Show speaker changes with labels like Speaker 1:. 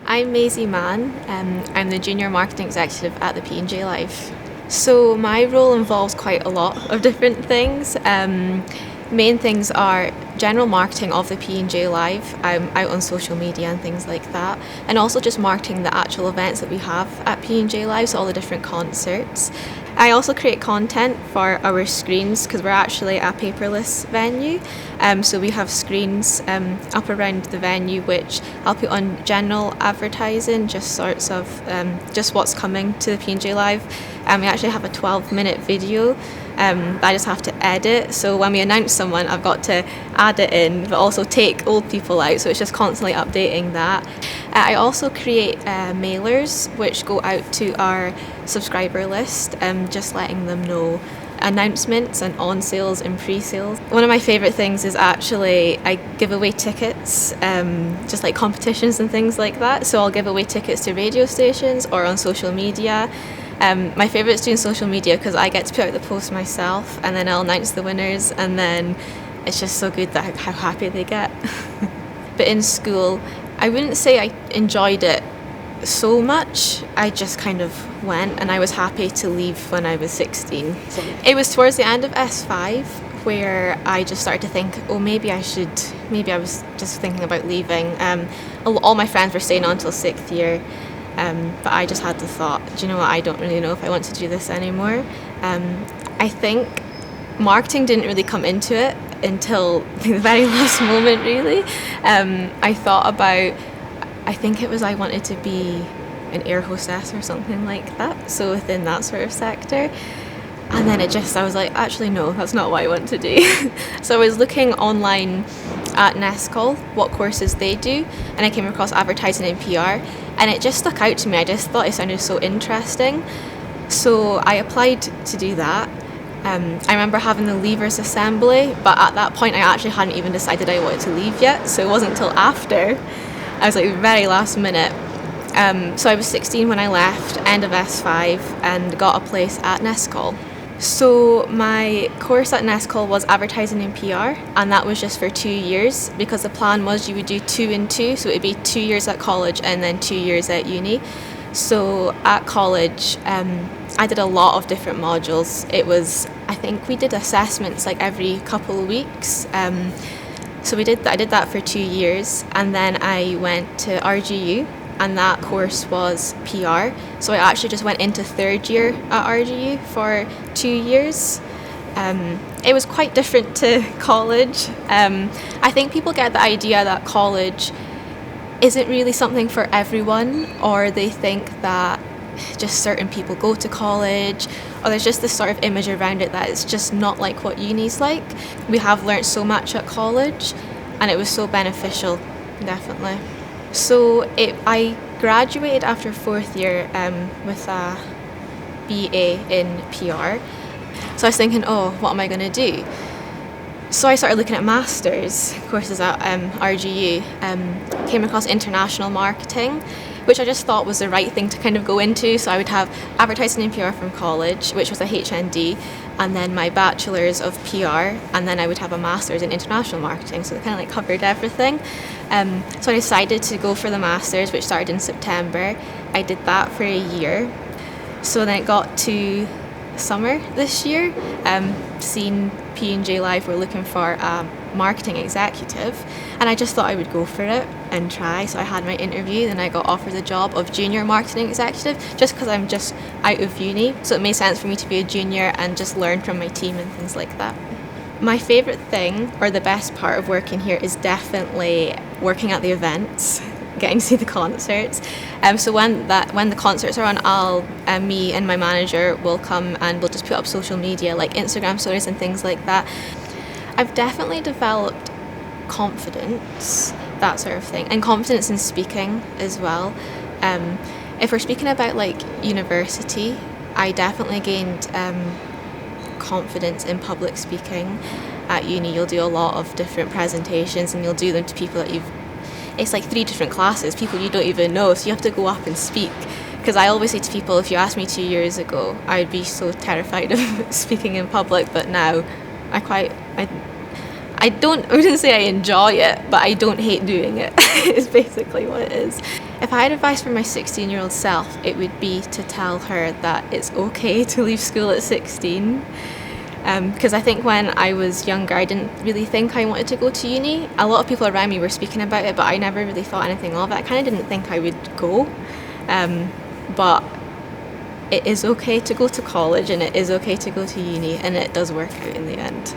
Speaker 1: I'm Maisie Mann. I'm the Junior Marketing Executive at the P&J Live. So my role involves quite a lot of different things. Main things are general marketing of the P&J Live. I'm out on social media and things like that, and also just marketing the actual events that we have at P&J Live, so all the different concerts. I also create content for our screens because we're actually a paperless venue. So we have screens up around the venue which I'll put on general advertising, just sorts of just what's coming to the P&J Live. We actually have a 12-minute video that I just have to edit. So when we announce someone, I've got to add it in, but also take old people out. So it's just constantly updating that. I also create mailers which go out to our subscriber list, just letting them know announcements and on sales and pre-sales. One of my favourite things is actually I give away tickets, just like competitions and things like that. So I'll give away tickets to radio stations or on social media. My favourite is doing social media because I get to put out the post myself and then I'll announce the winners, and then it's just so good that how happy they get. But in school, I wouldn't say I enjoyed it so much. I just kind of went, and I was happy to leave when I was 16. It was towards the end of S5 where I just started to think, oh, maybe I was just thinking about leaving. All my friends were staying on until 6th year, but I just had the thought, do you know what, I don't really know if I want to do this anymore. I think marketing didn't really come into it until the very last moment, really. I thought about, I think it was I wanted to be an air hostess or something like that, so within that sort of sector. And then I was like, actually no, that's not what I want to do. So I was looking online at NESCOL, what courses they do, and I came across advertising and PR, and it just stuck out to me. I just thought it sounded so interesting. So I applied to do that. I remember having the leavers assembly, but at that point I actually hadn't even decided I wanted to leave yet, so it wasn't until after. I was like very last minute. So I was 16 when I left, end of S5, and got a place at NESCOL. So my course at NESCOL was advertising and PR, and that was just for 2 years because the plan was you would do 2 and 2, so it would be 2 years at college and then 2 years at uni. So at college, I did a lot of different modules. I think we did assessments like every couple of weeks. So I did that for 2 years, and then I went to RGU, and that course was PR. So I actually just went into 3rd year at RGU for 2 years. It was quite different to college. I think people get the idea that college isn't really something for everyone, or they think that just certain people go to college, or there's just this sort of image around it that it's just not like what uni's like. We have learnt so much at college, and it was so beneficial, definitely. So I graduated after 4th year with a BA in PR. So I was thinking, oh, what am I going to do? So I started looking at masters courses at RGU, came across international marketing, which I just thought was the right thing to kind of go into. So I would have advertising and PR from college, which was a HND, and then my bachelor's of PR, and then I would have a master's in international marketing, so it kind of like covered everything. So I decided to go for the master's, which started in September. I did that for a year. So then it got to summer this year, seen P&J Live were looking for a marketing executive, and I just thought I would go for it and try. So I had my interview, and I got offered the job of junior marketing executive just because I'm just out of uni, so it made sense for me to be a junior and just learn from my team and things like that. My favourite thing, or the best part of working here, is definitely working at the events, getting to see the concerts. So when the concerts are on, me and my manager will come and we'll just put up social media like Instagram stories and things like that. I've definitely developed confidence, that sort of thing, and confidence in speaking as well. If we're speaking about like university, I definitely gained confidence in public speaking. At uni, you'll do a lot of different presentations, and you'll do them to people that it's like 3 different classes, people you don't even know, so you have to go up and speak. Because I always say to people, if you asked me 2 years ago, I'd be so terrified of speaking in public, but now I I wouldn't say I enjoy it, but I don't hate doing it, is basically what it is. If I had advice for my 16-year-old self, it would be to tell her that it's okay to leave school at 16. Because I think when I was younger, I didn't really think I wanted to go to uni. A lot of people around me were speaking about it, but I never really thought anything of it. I kind of didn't think I would go. But it is okay to go to college, and it is okay to go to uni, and it does work out in the end.